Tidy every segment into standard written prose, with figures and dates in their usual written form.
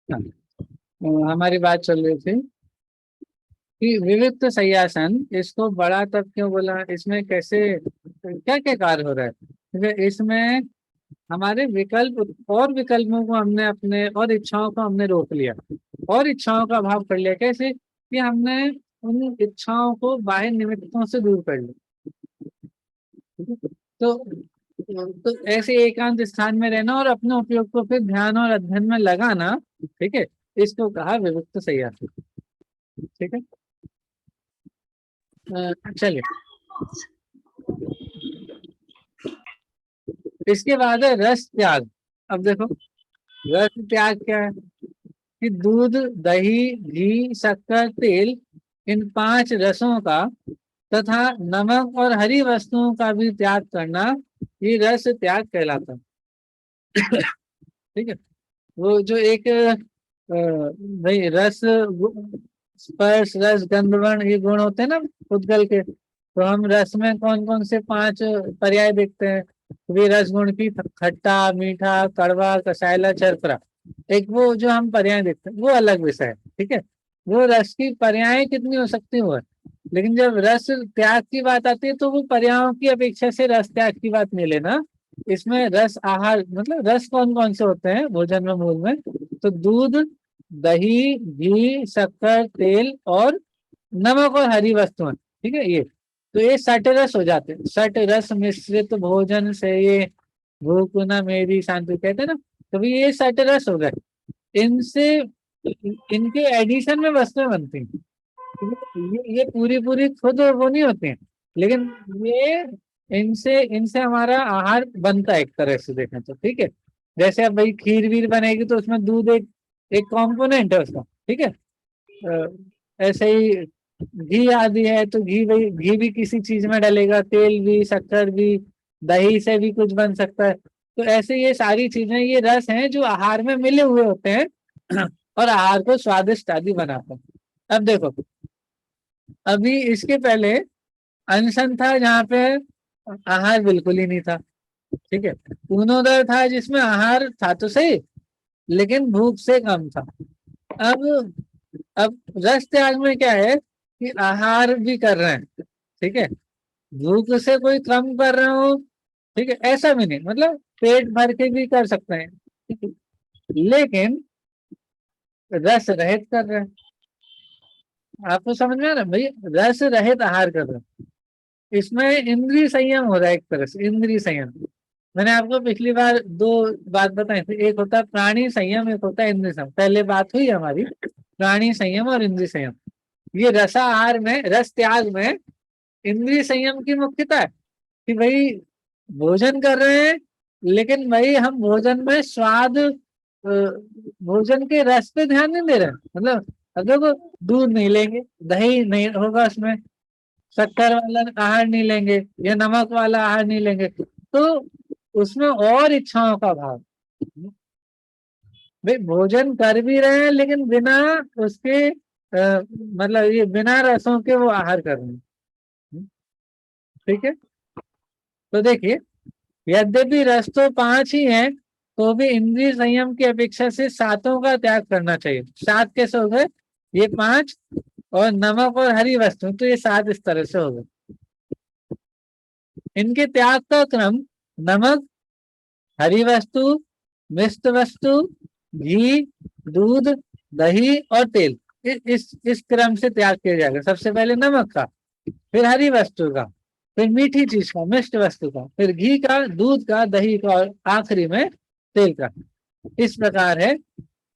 हाँ, हमारी बात चल रही थी कि विविक्त सय्यासन, इसको बड़ा तब क्यों बोला, इसमें कैसे क्या क्या कार्य हो रहा है, क्योंकि इसमें हमारे विकल्प और विकल्पों को हमने अपने और इच्छाओं को हमने रोक लिया और इच्छाओं का अभाव कर लिया। कैसे कि हमने उन इच्छाओं को बाह्य निमित्तों से दूर कर लिया। तो ऐसे एकांत स्थान में रहना और अपने उपयोग को फिर ध्यान और अध्ययन में लगाना, ठीक है, इसको कहा विविक्त सय्यासन। ठीक है, चलिए इसके बाद है रस त्याग। अब देखो, रस त्याग क्या है कि दूध, दही, घी, शक्कर, तेल, इन पांच रसों का तथा नमक और हरी वस्तुओं का भी त्याग करना, ये रस त्याग कहलाता है। ठीक है, वो जो एक भाई रस, स्पर्श, रस, गंध, वर्ण, ये गुण होते हैं ना उद्गल के, तो हम रस में कौन कौन से पांच पर्याय देखते हैं। वे रस गुण की खट्टा, मीठा, कड़वा, कसायला, चरपरा, एक वो जो हम पर्याय देखते हैं वो अलग विषय है। ठीक है, वो रस की पर्याय कितनी हो सकती है, लेकिन जब रस त्याग की बात आती है तो वो पर्यायों की अपेक्षा से रस त्याग की बात नहीं लेना। इसमें रस आहार मतलब रस कौन कौन से होते हैं भोजन में, मूल में, तो दूध, दही, घी, शक्कर, तेल और नमक और हरी वस्तुएं। ठीक है, ये सठ रस हो जाते हैं। सठ रस मिश्रित भोजन से ये भूख न मेरी शांति कहते हैं ना, तो भी ये सठ रस हो गए। इनसे इनके एडिशन में वस्तुएं बनती हैं। ये पूरी पूरी खुद वो नहीं होती हैं, लेकिन ये इनसे इनसे हमारा आहार बनता है एक तरह से देखें तो। ठीक है, जैसे अब भाई खीर वीर बनेगी तो उसमें दूध एक एक कंपोनेंट है उसका। ठीक है, ऐसे ही घी आदि है तो घी, भाई घी भी किसी चीज में डलेगा, तेल भी, शक्कर भी, दही से भी कुछ बन सकता है। तो ऐसे ये सारी चीजें, ये रस हैं जो आहार में मिले हुए होते हैं और आहार को स्वादिष्ट आदि बनाते हैं। अब देखो, अभी इसके पहले अनशन था जहाँ पे आहार बिल्कुल ही नहीं था। ठीक है, पूर्णोदय था जिसमें आहार था तो सही, लेकिन भूख से कम था। अब अब रस त्याग में क्या है कि आहार भी कर रहे हैं। ठीक है, भूख से कोई कम कर रहे हो, ठीक है, ऐसा भी नहीं, मतलब पेट भर के भी कर सकते हैं। ठीक है? लेकिन रस रहित कर रहे हैं। आपको समझ में आ रहा है भाई, रस रहित आहार कर रहे हैं, इसमें इंद्रिय संयम हो रहा है। एक तरह से इंद्रिय संयम, मैंने आपको पिछली बार दो बात बताई थी, एक होता है प्राणी संयम, एक होता है इंद्रिय संयम। पहले बात हुई हमारी प्राणी संयम और इंद्रिय संयम। ये रसाहार में, रस त्याग में इंद्रिय संयम की मुख्यता है कि भाई भोजन कर रहे हैं, लेकिन भाई हम भोजन में स्वाद, भोजन के रस पे ध्यान नहीं दे रहे हैं। मतलब अगर वो दूध नहीं लेंगे, दही नहीं होगा उसमें, शक्कर वाला आहार नहीं लेंगे या नमक वाला आहार नहीं लेंगे, तो उसमें और इच्छाओं का भाव। भाई भोजन कर भी रहे हैं लेकिन बिना उसके मतलब ये बिना रसों के वो आहार कर रहे हैं। ठीक है, तो देखिए, यद्यपि रस तो पांच ही हैं, तो भी इंद्रिय संयम की अपेक्षा से सातों का त्याग करना चाहिए। सात कैसे हो गए, ये पांच और नमक और हरी वस्तु, तो ये सात इस तरह से हो गए। इनके त्याग का क्रम नमक, हरी वस्तु, मिष्ट वस्तु, घी, दूध, दही और तेल, इस क्रम से त्याग किया जाएगा। सबसे पहले नमक का, फिर हरी वस्तु का, फिर मीठी चीज का, मिष्ट वस्तु का, फिर घी का, दूध का, दही का और आखिरी में तेल का। इस प्रकार है,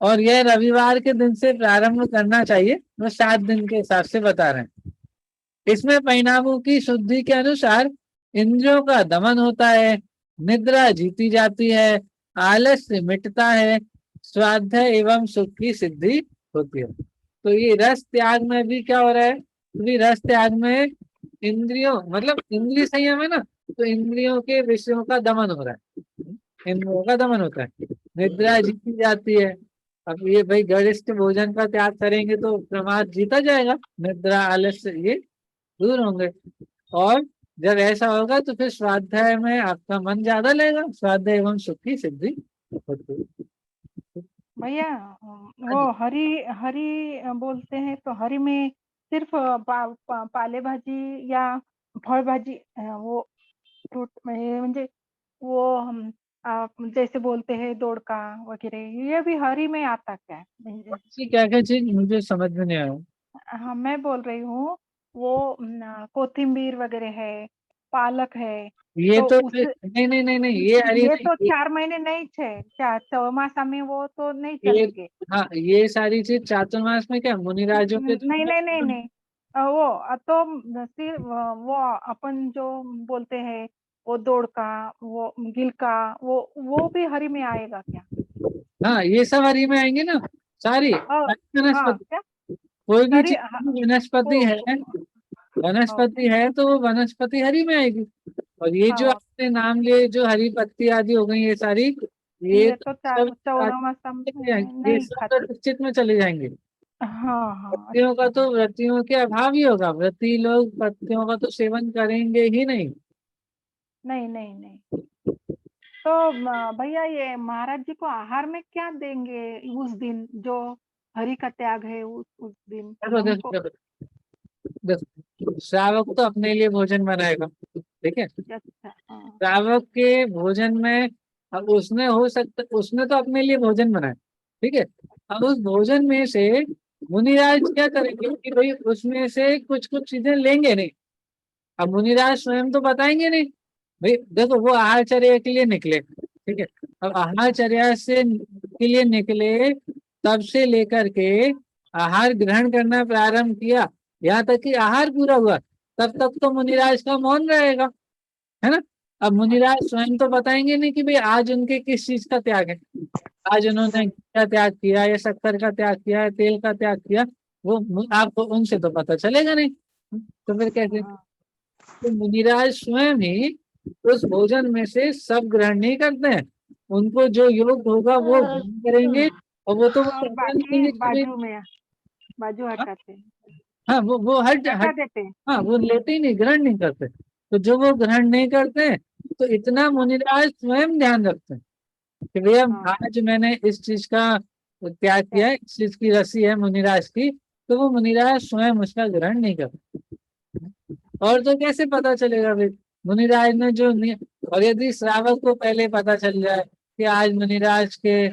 और यह रविवार के दिन से प्रारंभ करना चाहिए, वो 7 दिन के हिसाब से बता रहे हैं। इसमें परिणामों की शुद्धि के अनुसार इंद्रियों का दमन होता है, निद्रा जीती जाती है, आलस्य मिटता है, स्वाध्याय एवं सुख की सिद्धि होती है। तो ये रस त्याग में भी क्या हो रहा है, तो रस त्याग में इंद्रियों मतलब इंद्रिय संयम है ना, तो इंद्रियों के विषयों का दमन हो रहा है, इंद्रियों का दमन होता है, निद्रा जीती जाती है। अब ये भाई गरिष्ठ भोजन का त्याग करेंगे तो प्रमाद जीता जाएगा, निद्रा, आलस्य ये दूर होंगे। और जब ऐसा होगा तो फिर स्वाध्याय में आपका मन ज्यादा लगेगा, स्वाध्याय एवं सुख की सिद्धि होती है। भैया हाँ वो जी। हरी हरी बोलते हैं तो हरी में सिर्फ पाले भाजी या फळ भाजी वो फ्रूट म्हणजे वो हम जैसे बोलते हैं दोड़का वगैरह ये भी हरी में आता क्या म्हणजे ये क्या क्या चीज मुझे समझ में नहीं आया। हाँ मैं बोल रही हूँ वो कोथिम्बीर वगैरह है पालक है ये तो तो उस नहीं नहीं नहीं नहीं, ये हरी ये तो नहीं। 4 महीने नहीं छे चौमासा में वो तो नहीं ये चलेंगे। हाँ, ये सारी चीज चातुर्मास में क्या मुनिराजों के नहीं नहीं नहीं द्वारा। नहीं वो तो सिर्फ वो अपन जो बोलते हैं वो दोड़का वो गिलका वो भी हरी में आएगा क्या? हाँ, ये सब हरी में आएंगे ना, सारी और सारी हाँ वनस्पति। क्या कोई भी हरी चीज वनस्पति है, ओके वनस्पति है तो वो वनस्पति हरी में आएगी। और ये जो हाँ आपने नाम लिए, जो हरी पत्ती आदि हो गई, ये सारी, ये ये तो तो सब चौदह में ये नहीं सब खाते। प्रतिष्ठित में चले जाएंगे। हाँ हाँ पत्तियों का अच्छा तो व्रतियों के अभाव ही होगा, व्रती लोग पत्तियों का तो सेवन करेंगे ही नहीं। नहीं नहीं नहीं तो भैया ये महाराज जी को आहार में क्या देंगे उस दिन जो हरि का त्याग है उस दिन देखो देखो हमको देखो देखो, श्रावक तो अपने लिए भोजन बनाएगा, ठीक है। अच्छा हाँ श्रावक के भोजन में, अब उसने हो सकता, उसने तो अपने लिए भोजन बनाया, ठीक है। अब उस भोजन में से मुनिराज क्या करेंगे कि भाई उसमें से कुछ कुछ चीजें लेंगे नहीं। अब मुनिराज स्वयं तो बताएंगे नहीं। भाई देखो, वो आहारचर्या के लिए निकले, ठीक है। अब आहारचर्या से के लिए निकले, तब से लेकर के आहार ग्रहण करना प्रारंभ किया, यहाँ तक कि आहार पूरा हुआ, तब तक तो मुनिराज का मौन रहेगा, है ना। अब मुनिराज स्वयं तो बताएंगे नहीं कि भाई आज उनके किस चीज का त्याग है। आज उन्होंने घी का त्याग किया या शक्कर का त्याग किया या तेल का त्याग किया, वो आपको उनसे तो पता चलेगा नहीं। तो फिर कैसे? हाँ तो मुनिराज स्वयं ही उस भोजन में से सब ग्रहण नहीं करते हैं। उनको जो योग होगा वो ग्रहण करेंगे, और वो तो वो और पता नहीं बाकी देंगे कि भाई। बाजू हाँ हटाते हैं हाँ, वो हट हटा हट देते हैं हाँ, वो लेते ही नहीं, ग्रहण नहीं करते। तो जो वो ग्रहण नहीं करते हैं, तो इतना मुनिराज स्वयं ध्यान रखते हैं कि भैया हाँ आज मैंने इस चीज का त्याग क्या किया है, इस चीज की रसी है मुनिराज की, तो वो मुनिराज स्वयं उसका ग्रहण नहीं करते। और तो कैसे पता चलेगा भाई, मुनिराज ने और यदि श्रावक को पहले पता चल जाए कि आज मुनिराज के,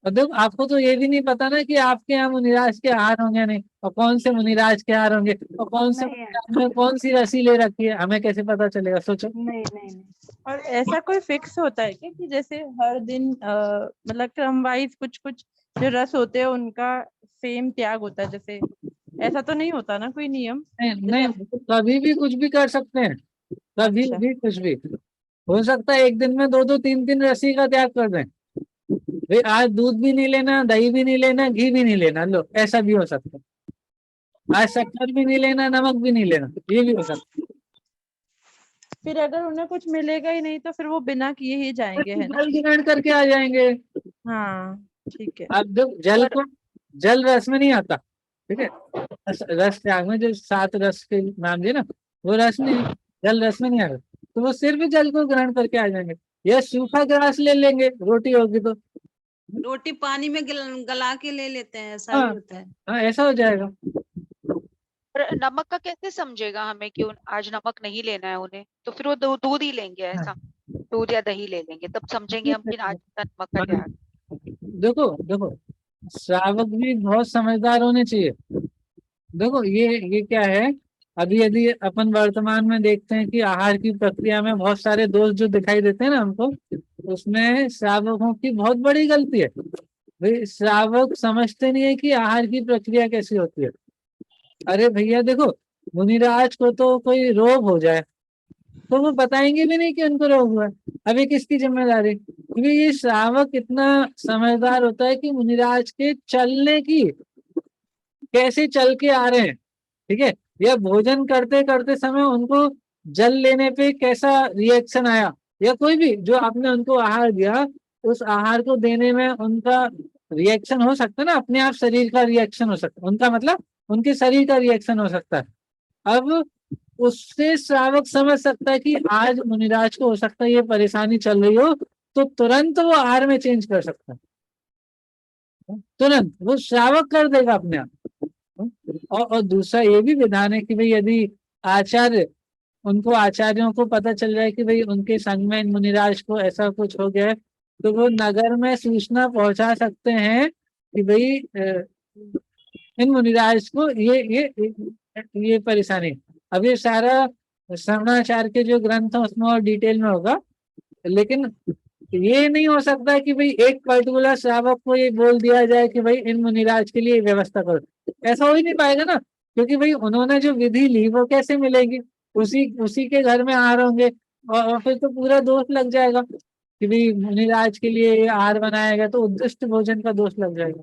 और देखो आपको तो ये भी नहीं पता ना कि आपके यहाँ मुनिराज के आहार होंगे नहीं, और कौन से मुनिराज के आहार होंगे, और कौन से नहीं मुनिराज में कौन सी रसी ले रखी है, हमें कैसे पता चलेगा, सोचो। नहीं नहीं नहीं और ऐसा कोई फिक्स होता है क्या कि जैसे हर दिन मतलब क्रम वाइज कुछ कुछ जो रस होते हैं उनका सेम त्याग होता है, जैसे ऐसा तो नहीं होता ना कोई नियम? नहीं जैसे नहीं, कभी भी कुछ भी कर सकते हैं, कभी अच्छा भी कुछ भी हो सकता है। एक दिन में दो दो तीन तीन रस्सी का त्याग कर दें, भाई आज दूध भी नहीं लेना, दही भी नहीं लेना, घी भी नहीं लेना, लो, ऐसा भी हो सकता है। आज शक्कर भी नहीं लेना, नमक भी नहीं लेना, ये भी हो सकता फिर अगर उन्हें कुछ मिलेगा ही नहीं तो फिर वो बिना किए ही है। जाएंगे, है ना? जल ग्रहण करके आ जाएंगे। हाँ ठीक है। अब जो जल पर को, जल रस में नहीं आता, ठीक है। रस त्याग में जो 7 रस के नाम दिए ना, वो रस में, जल रस में नहीं आता, तो वो सिर्फ जल को ग्रहण करके आ जाएंगे। या सूखा ग्रास ले लेंगे, रोटी होगी तो। रोटी पानी में गला के ले लेते हैं, ऐसा हाँ भी होता है। हाँ, ऐसा हो जाएगा। और नमक का कैसे समझेगा हमें कि आज नमक नहीं लेना है उन्हें, तो फिर वो दूध ही लेंगे, ऐसा दूध या दही ले लेंगे, तब समझेंगे हम कि आज नमक का त्याग। देखो देखो, श्रावक भी बहुत समझदार होने चाहिए। देखो ये क्या है, अभी यदि अपन वर्तमान में देखते हैं कि आहार की प्रक्रिया में बहुत सारे दोष जो दिखाई देते हैं ना हमको, उसमें श्रावकों की बहुत बड़ी गलती है। भाई श्रावक समझते नहीं है कि आहार की प्रक्रिया कैसी होती है। अरे भैया देखो, मुनिराज को तो कोई रोग हो जाए तो वो बताएंगे भी नहीं कि उनको रोग हुआ है। अभी किसकी जिम्मेदारी, क्योंकि ये श्रावक इतना समझदार होता है कि मुनिराज के चलने की, कैसे चल के आ रहे हैं, ठीक है, या भोजन करते करते समय उनको जल लेने पे कैसा रिएक्शन आया, या कोई भी जो आपने उनको आहार दिया, उस आहार को देने में उनका रिएक्शन हो सकता है ना, अपने आप शरीर का रिएक्शन हो सकता है, उनका मतलब उनके शरीर का रिएक्शन हो सकता है। अब उससे श्रावक समझ सकता है कि आज मुनिराज को हो सकता है ये परेशानी चल रही हो, तो तुरंत वो आहार में चेंज कर सकता है। तुरंत वो श्रावक कर देगा अपने आप। और दूसरा ये भी विधान है कि भाई यदि आचार्य, उनको आचार्यों को पता चल जाए कि भाई उनके संग में इन मुनिराज को ऐसा कुछ हो गया है, तो वो नगर में सूचना पहुंचा सकते हैं कि भाई इन मुनिराज को ये परेशानी। अब ये सारा श्रवणाचार्य के जो ग्रंथ है उसमें और डिटेल में होगा, लेकिन ये नहीं हो सकता कि भाई एक पर्टिकुलर श्रावक को ये बोल दिया जाए कि भाई इन मुनिराज के लिए व्यवस्था करो। ऐसा हो ही नहीं पाएगा ना, क्योंकि भाई उन्होंने जो विधि ली वो कैसे मिलेगी, उसी के घर में आहार होंगे, और फिर तो पूरा दोष लग जाएगा कि भाई मुनिराज के लिए ये आहार बनाया गया, तो उद्दिष्ट भोजन का दोष लग जाएगा।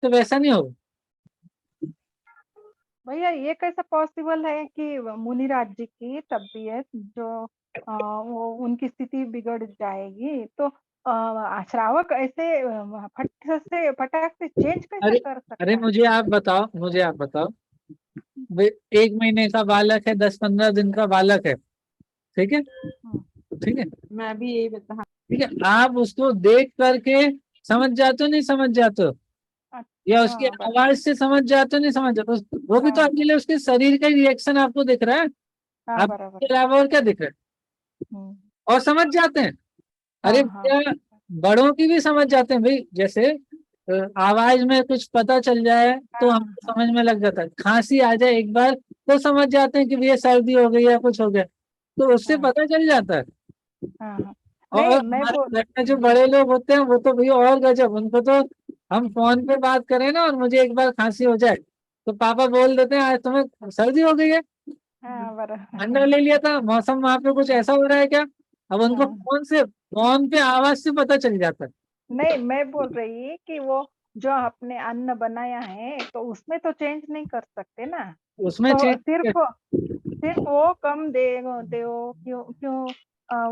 तो वैसा नहीं होगा। भैया ये कैसा पॉसिबल है कि मुनिराज जी की तबीयत जो वो उनकी स्थिति बिगड़ जाएगी, तो श्रावक ऐसे फटाक से चेंज कैसे अरे कर सकता अरे है? मुझे आप बताओ भाई, 1 महीने का बालक है, 10-15 दिन का बालक है, ठीक है, ठीक है, मैं भी यही बता। ठीक है, आप उसको देख करके समझ जाते हो नहीं समझ जाते हो, या उसकी हाँ, बराबर। आवाज से समझ जाते हो नहीं समझ जाते हो, वो भी तो हाँ, आपके लिए उसके शरीर का रिएक्शन आपको दिख रहा है, हाँ, आप बराबर। इसके अलावा और क्या दिख रहा है, हम्म, और समझ जाते हैं। अरे हाँ, हाँ, भैया, बड़ों की भी समझ जाते हैं भाई, जैसे आवाज में कुछ पता चल जाए तो हाँ, हमको समझ में लग जाता है, खांसी आ जाए एक बार तो समझ जाते हैं कि भैया सर्दी हो गई या कुछ हो गया, तो उससे हाँ, पता चल जाता है। हाँ, हाँ। और नहीं, मैं हमारे बोल घर में जो बड़े लोग होते हैं वो तो भैया और गजब, उनको तो हम फोन पे बात करें ना और मुझे एक बार खांसी हो जाए तो पापा बोल देते हैं आज तुम्हें सर्दी हो गई है, हाँ, बराबर। ठंडा ले लिया था, मौसम वहां पे कुछ ऐसा हो रहा है क्या। अब उनको हाँ, फोन पे आवाज से पता चल जाता है। नहीं, मैं बोल रही कि वो जो आपने अन्न बनाया है तो उसमें तो चेंज नहीं कर सकते ना, उसमें तो चेंज, सिर्फ वो कम दो क्यों क्यों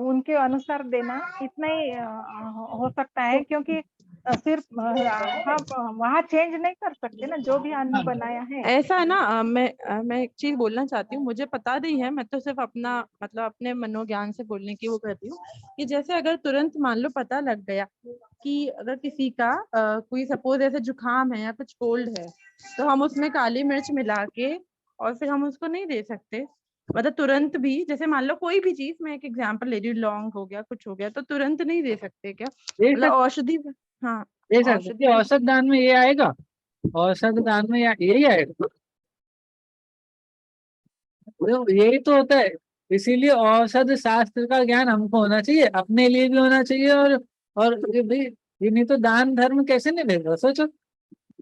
उनके अनुसार देना इतना ही हो सकता है, क्योंकि सिर्फ हम वहाँ चेंज नहीं कर सकते ना जो भी अन्न बनाया है। ऐसा है ना, मैं एक चीज बोलना चाहती हूँ, मुझे पता नहीं है, मैं तो सिर्फ अपना मतलब अपने मनोज्ञान से बोलने की वो करती हूँ कि जैसे अगर तुरंत मान लो पता लग गया कि अगर किसी का कोई सपोज ऐसे जुकाम है या कुछ कोल्ड है, तो हम उसमें काली मिर्च मिला के और फिर हम उसको नहीं दे सकते। मतलब तुरंत भी, जैसे मान लो कोई भी चीज, मैं एक एग्जांपल ले रही हूँ, लौंग हो गया, कुछ हो गया, तो तुरंत नहीं दे सकते क्या? मतलब औषधि। हाँ, दे सकते, औषधि। औसत दान में ये आएगा, औसत दान में यही आएगा, तो यही तो होता है। इसीलिए औसत शास्त्र का ज्ञान हमको होना चाहिए, अपने लिए भी होना चाहिए, और ये भाई, ये नहीं तो दान धर्म कैसे नहीं देगा, सोचो।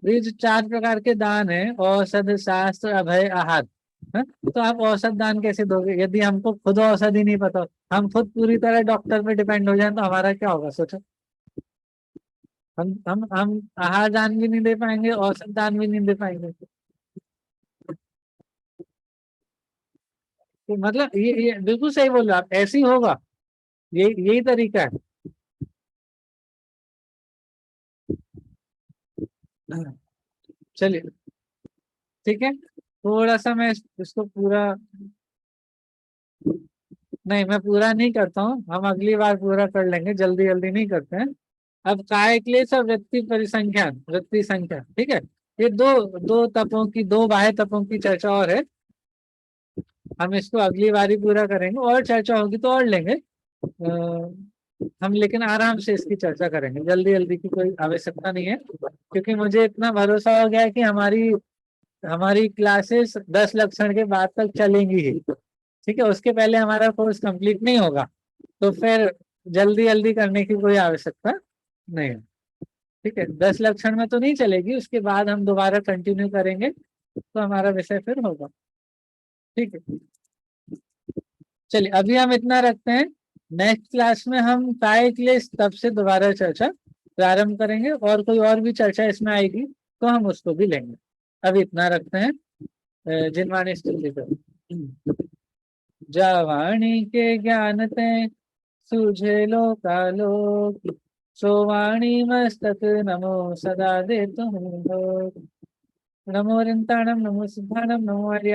ये जो 4 प्रकार के दान है, औषध, शास्त्र, अभय, आहार, है? तो आप औसत दान कैसे दोगे यदि हमको खुद औषधि ही नहीं पता, हम खुद पूरी तरह डॉक्टर पे डिपेंड हो जाए तो हमारा क्या होगा, सोचो। हम आहार दान भी नहीं दे पाएंगे, औसत दान भी नहीं दे पाएंगे, तो मतलब ये बिल्कुल सही बोल रहे हो आप, ऐसे ही होगा, यही तरीका है। चलिए, ठीक है, थोड़ा सा मैं इसको पूरा, नहीं मैं पूरा नहीं करता हूँ, हम अगली बार पूरा कर लेंगे, जल्दी जल्दी नहीं करते हैं। अब काय क्लेश और वृत्ति परिसंख्यान, वृत्ति संख्या, ठीक है, ये दो दो तपों की, 2 बाह्य तपों की चर्चा और है, हम इसको अगली बार ही पूरा करेंगे, और चर्चा होगी तो और लेंगे, हम लेकिन आराम से इसकी चर्चा करेंगे, जल्दी जल्दी की कोई आवश्यकता नहीं है, क्योंकि मुझे इतना भरोसा हो गया है कि हमारी हमारी क्लासेस 10 लक्षण के बाद तक चलेंगी ही, ठीक है, उसके पहले हमारा कोर्स कंप्लीट नहीं होगा, तो फिर जल्दी जल्दी करने की कोई आवश्यकता नहीं है, ठीक है, 10 लक्षण में तो नहीं चलेगी, उसके बाद हम दोबारा कंटिन्यू करेंगे तो हमारा विषय फिर होगा, ठीक है। चलिए अभी हम इतना रखते हैं, नेक्स्ट क्लास में हम काय क्लेश तब से दोबारा चर्चा प्रारंभ करेंगे, और कोई और भी चर्चा इसमें आएगी तो हम उसको भी लेंगे, अभी इतना रखते हैं। जिनवाणी स्तुति करो। जावाणी के ज्ञान ते सूझे लोकालोक, सोवाणी मस्तक नमो सदा दे तुम लोक। नमो रिंताणम, नमो सिद्धाणम, नमो आर्य